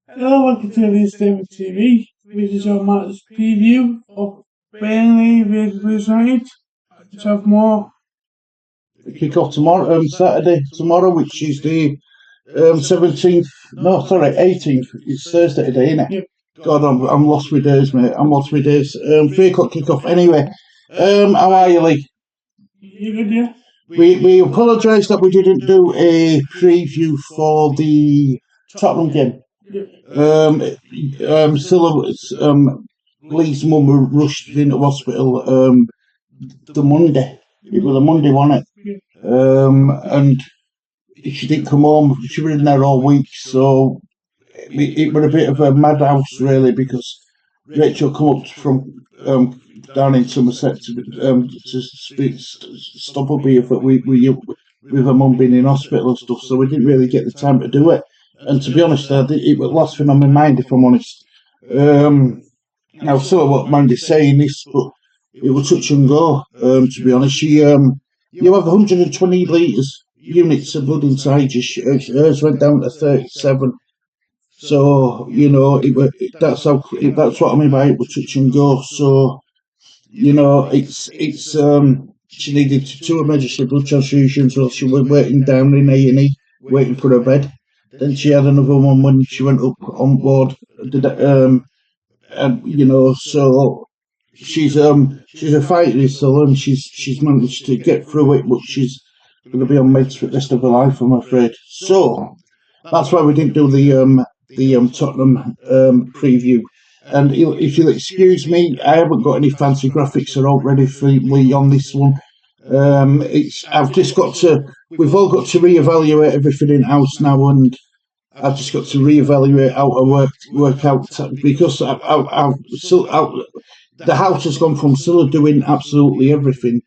Hello, welcome to the Stable TV. This is your match preview of Burnley vs United. Let's have more. Kick off tomorrow, Saturday tomorrow, which is the 17th. No, sorry, 18th. It's Thursday today, isn't it? Yep. God, I'm lost with days, mate. I'm lost with days. 3 o'clock kick off. Anyway, how are you, Lee? You good, yeah? We apologise that we didn't do a preview for the Tottenham game. Yep. Lee's mum rushed into hospital the Monday. It was a Monday, wasn't it? And she didn't come home. She was in there all week, so it was a bit of a madhouse, really, because Rachel come up from down in Somerset to stop up here with her mum being in hospital and stuff, so we didn't really get the time to do it. And to be honest, it was the last thing on my mind, if I'm honest. Now, sort of what Mandy's saying this, but it was touch and go, to be honest. You have 120 litres units of blood inside you. Hers went down to 37. So, that's what I mean by it was touch and go. So, she needed 2 emergency blood transfusions while she was waiting down in A&E, waiting for her bed. Then she had another one when she went up on board. So she's a fighter soul, and she's managed to get through it, but she's going to be on meds for the rest of her life, I'm afraid. So that's why we didn't do the Tottenham preview. And if you'll excuse me, I haven't got any fancy graphics at all ready for Lee on this one. We've all got to reevaluate everything in house now, and I've just got to reevaluate how to work out, because the house has gone from Scylla doing absolutely everything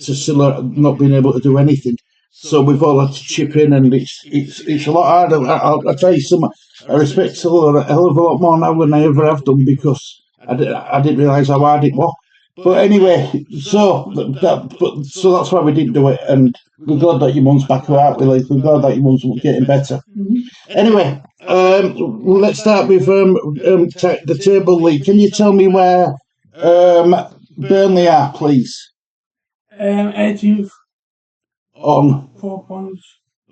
to Scylla not being able to do anything. So we've all had to chip in, and it's a lot harder. I'll tell you something. I respect Scylla a hell of a lot more now than I ever have done, because I didn't realise how hard it was. But anyway, so that's why we didn't do it, and we're glad that your mum's back out, Willie. We're glad that your mum's getting better. Mm-hmm. Anyway, let's start with the table league. Can you tell me where Burnley are, please? 18th. On 4 points.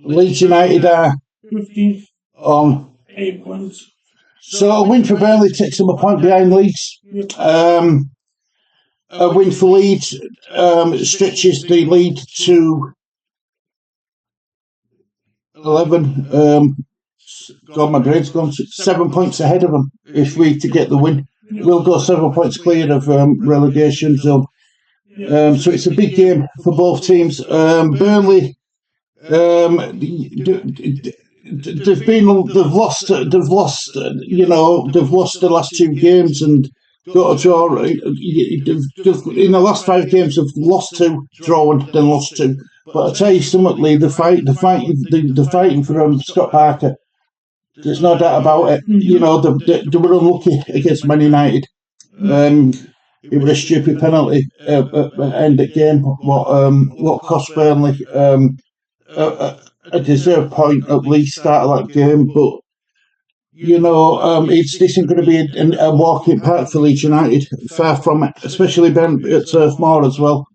Leeds United are 15th. On 8 points. So a win for Burnley takes them a point behind Leeds. Yep. A win for Leeds stretches the lead to 11. God, my brain's gone. 7 points ahead of them if we to get the win. We'll go 7 points clear of relegation zone. So it's a big game for both teams. Burnley, they've lost the last 2 games and got a draw. In the last 5 games, they've lost 2, drawn, then lost 2. But I tell you something, Lee, the fighting for Scott Parker. There's no doubt about it. They were unlucky against Man United. It was a stupid penalty at the end of the game. What cost Burnley a deserved point at least start of that game, but this isn't going to be a walk in park for Leeds United. Far from it, especially Ben at Turf Moor as well.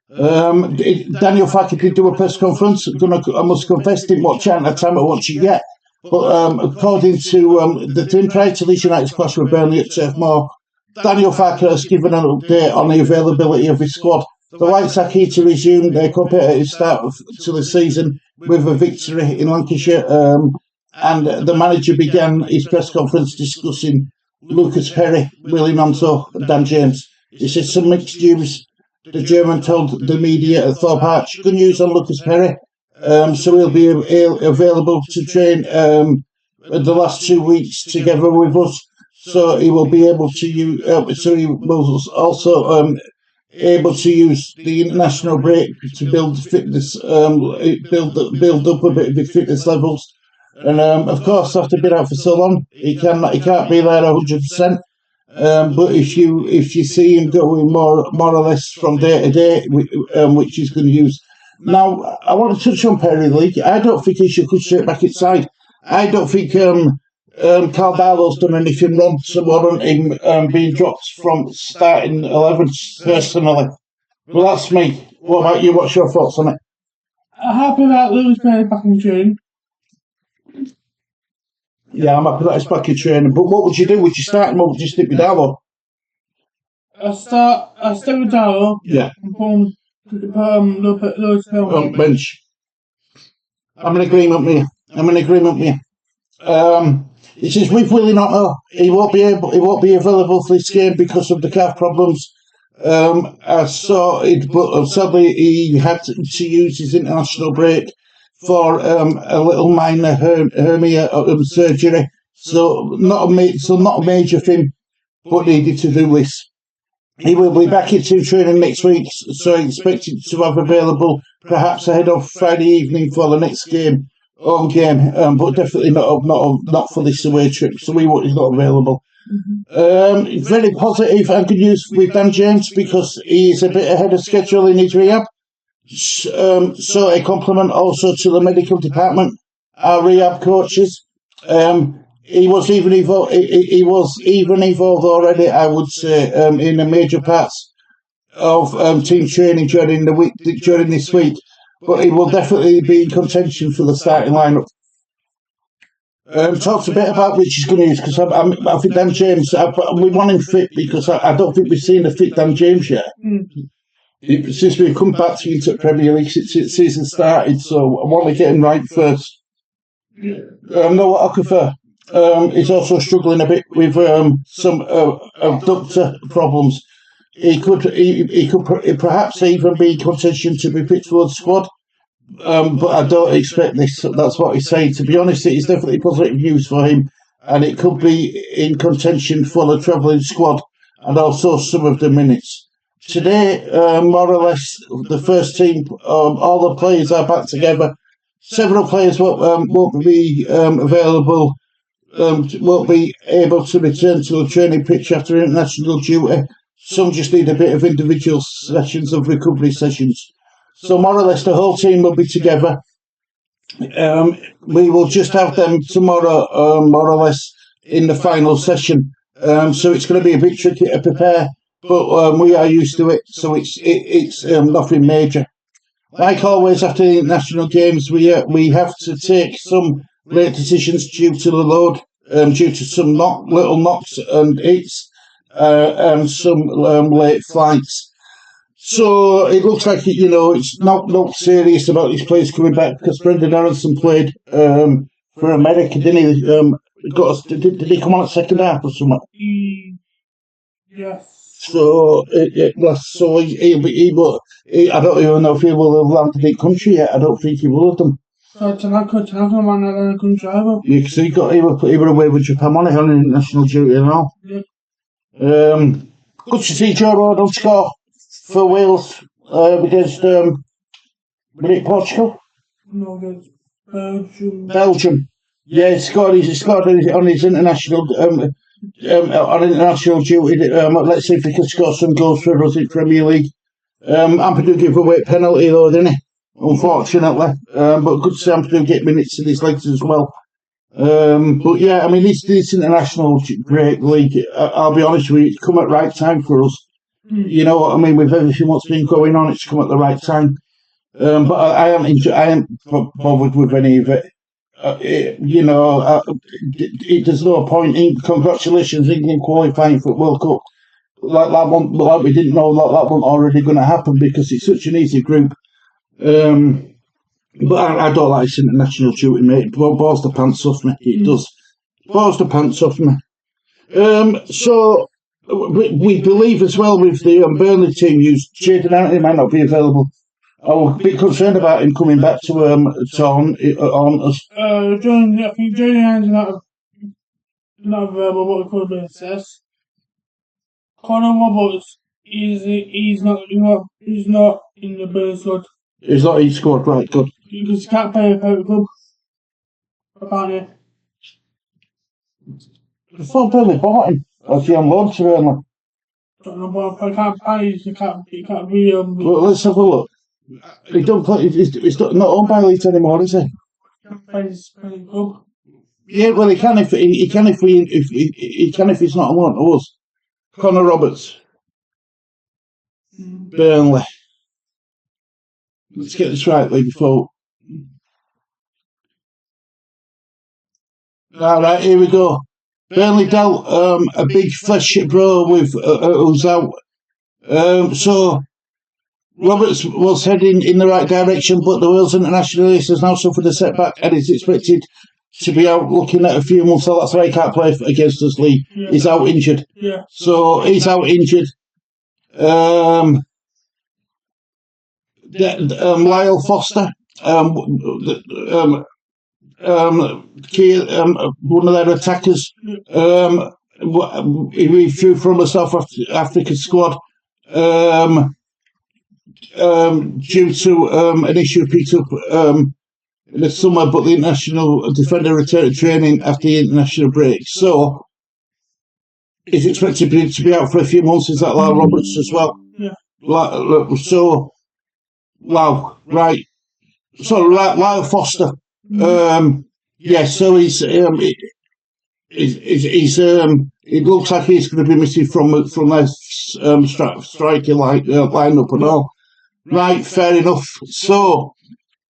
Daniel Farke did do a press conference. I must confess, didn't watch it at the time I watched it yet. But according to the team prior to Leeds United's clash with Burnley at Turf Moor, Daniel Farke has given an update on the availability of his squad. The Whites are keen to resume their competitive start to the season with a victory in Lancashire. And the manager began his press conference discussing Lucas Perry, Willie Gnonto, and Dan James. He said some mixed news. The German told the media at Thorpe Arch, good news on Lucas Perry. So he'll be available to train the last 2 weeks together with us. So he will be able to use. So he will also able to use the international break to build fitness, build up a bit of his fitness levels. And of course, after being out for so long, he can't be there 100%. But if you see him going more or less from day to day, which he's going to use. Now, I want to touch on Perry League. I don't think he should go straight back inside. I don't think Caldalo's done anything wrong to warrant him being dropped from starting 11 personally. Well, that's me. What about you? What's your thoughts on it? I'm happy that Lewis Perry back in training. Yeah, I'm happy that he's back in training. But what would you do? Would you start him or would you stick with Darlow? I start with Darlow. Yeah. And put Lewis Perry on bench. I'm in agreement with you. It says with Willie Otto, he won't be available for this game because of the calf problems. I saw it, but sadly he had to use his international break for a little minor hernia surgery. So not a major thing, but needed to do this. He will be back into training next week, so expected to have available perhaps ahead of Friday evening for the next home game, but definitely not for this away trip. So he's not available. Very positive and good news with Dan James because he's a bit ahead of schedule in his rehab. So a compliment also to the medical department, our rehab coaches. He was even involved already, I would say, in the major parts of team training during this week. But he will definitely be in contention for the starting lineup. Talked a bit about which he's going to use because I think Dan James. We want him fit because I don't think we've seen a fit Dan James yet. Since we've come back into Premier League since season started, so I want to get him right first. Noah Okafor is also struggling a bit with some abductor problems. He could perhaps even be in contention to be picked for the squad. But I don't expect this. That's what he's saying. To be honest, it is definitely positive news for him, and it could be in contention for the travelling squad and also some of the minutes. Today, more or less, the first team, all the players are back together. Several players won't be available, won't be able to return to the training pitch after international duty. Some just need a bit of individual sessions of recovery sessions. So more or less the whole team will be together. We will just have them tomorrow, more or less, in the final session. So it's going to be a bit tricky to prepare, but we are used to it, so it's nothing major. Like always after the international games, we have to take some late decisions due to the load, due to some little knocks and hits, and some late flights. So it looks like it's not serious about these players coming back because Brendan Aronson played for America, didn't he? Did he come on at second half or something? Yes. So I don't even know if he will have landed in country yet. I don't think he will have done. So Tanaka might not have country either. Yeah, because he were away with Japan on international duty and all. Yeah. Good to see Joe Rodon score for Wales against Portugal? No, against Belgium. Yeah, he scored on his international duty. Let's see if he can score some goals for us in Premier League. Ampadu gave away a penalty though, didn't he? Unfortunately. But good to see Ampadu get minutes in his legs as well. But yeah, I mean, this international great league, I'll be honest with you, it's come at the right time for us. You know what I mean? With everything what's been going on, it's come at the right time. But I am bothered with any of it. There's no point in congratulations England qualifying for World Cup. Like we didn't know that wasn't already going to happen because it's such an easy group. But I don't like this international duty, mate. It bores the pants off me. It does. Bores the pants off me. So we believe as well with the Burnley team use Jadon Anthony might not be available. I was a bit concerned about him coming back to on us. I think Jadon Anthony's not available. What we could have says. Conor Roberts he's not in the Burnley squad. He's not in the squad, right? Good. Because he can't play without the club. Apparently. I thought Burnley bought him. Was he on loan to Burnley? I don't know, but I can't buy he can't be Well, let's have a look. He don't play. He's not owned by Leeds anymore, is he? Can't play his club. Yeah, well, he can if he's not on to us. Connor Roberts, Burnley. Let's get this right, Lee, before. All right, here we go. Burnley dealt a big flesh bro with who's out. So Roberts was heading in the right direction, but the Wales international ace has now suffered a setback and is expected to be out looking at a few months. So that's why he can't play against us, Lee. Yeah. He's out injured. Yeah. So he's out injured. Lyle Foster, one of their attackers, he withdrew from the South Africa squad due to an issue picked up in the summer, but the international defender returned to training after the international break. So he's expected to be out for a few months. Is that Lyle Roberts as well? Yeah. So, wow, right. So, Lyle Foster. Yeah, so it looks like he's going to be missing from their striker lineup and all. Right, fair enough. So,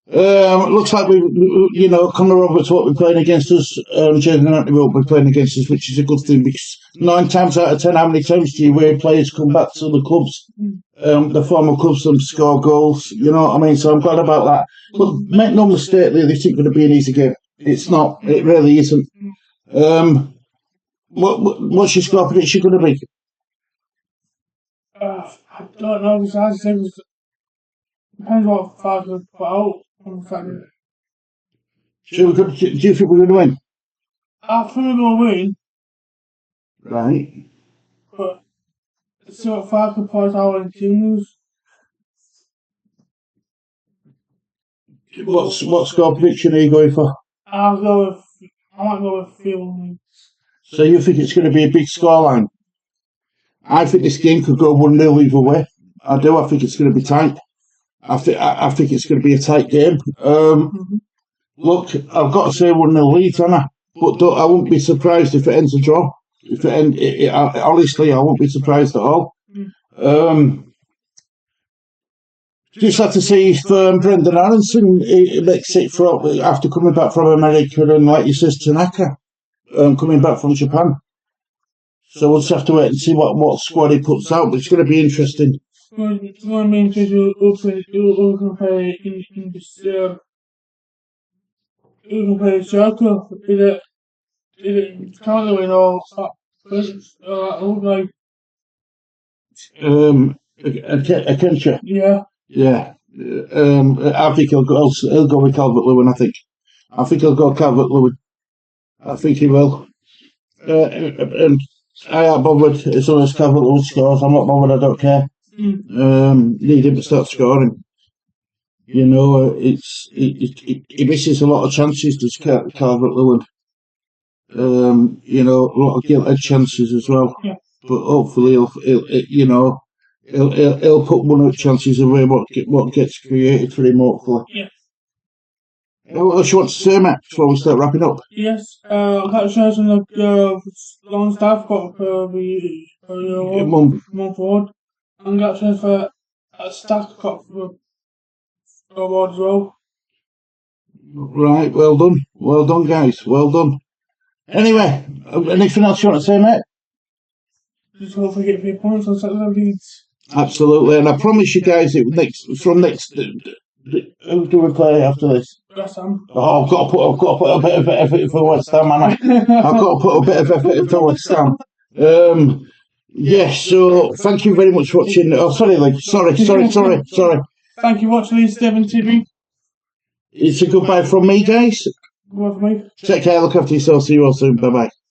looks like Connor Roberts won't be playing against us. Jason Anthony won't be playing against us, which is a good thing because 9 times out of 10, how many times do you hear players come back to the clubs, the former clubs, and score goals? You know what I mean? So I'm glad about that. But make no mistake, this isn't going to be an easy game. It's not. It really isn't. What's your score prediction going to be? I don't know. Because depends what Farker put out on Saturday. Do you think we're going to win? I think we're going to win. Right. But see what Farker puts out in teams. What score prediction are you going for? I might go with 3-1. So you think it's going to be a big scoreline? I think this game could go 1-0 either way. I do. I think it's going to be tight. I think it's going to be a tight game. Look, I've got to say 1-0 Leeds, haven't I? But I wouldn't be surprised if it ends a draw. Honestly, I won't be surprised at all. Just have to see if Brendan Aronson makes it after coming back from America and, like you said, Tanaka coming back from Japan. So we'll just have to wait and see what squad he puts out, but it's going to be interesting. It's going to be interesting who can play in this who can play circle. Is it currently or like Akencha? Yeah. Yeah. I think he'll go with Calvert-Lewin, I think he'll go Calvert-Lewin. I think he will. And I ain't bothered as long as Calvert-Lewin scores. I'm not bothered, I don't care. Need him to start scoring. You know, he misses a lot of chances, does Calvert-Lewin. You know, a lot of gilt-edged chances as well. Yeah. But hopefully he'll put one of the chances away what gets created for him, hopefully. Yeah. What else you want to say, Matt, before we start wrapping up? Yes, I've got to share some of the long staff got for month forward. And got to share for a staff got for award as well. Right, well done, guys, well done. Anyway, anything else you want to say, mate? Just don't forget 3 points on Saturday Leeds. Absolutely, and I promise you guys, who do we play after this? West Ham. Oh, I've got to put a bit of effort for West Ham, man. I've got to put a bit of effort for West Ham. Yes, so thank you very much for watching. Oh, sorry, Lee. Sorry. Thank you for watching Leeds Devon TV. It's a goodbye from me, guys. Goodbye from me. Take care, look after yourself, see you all soon. Bye-bye.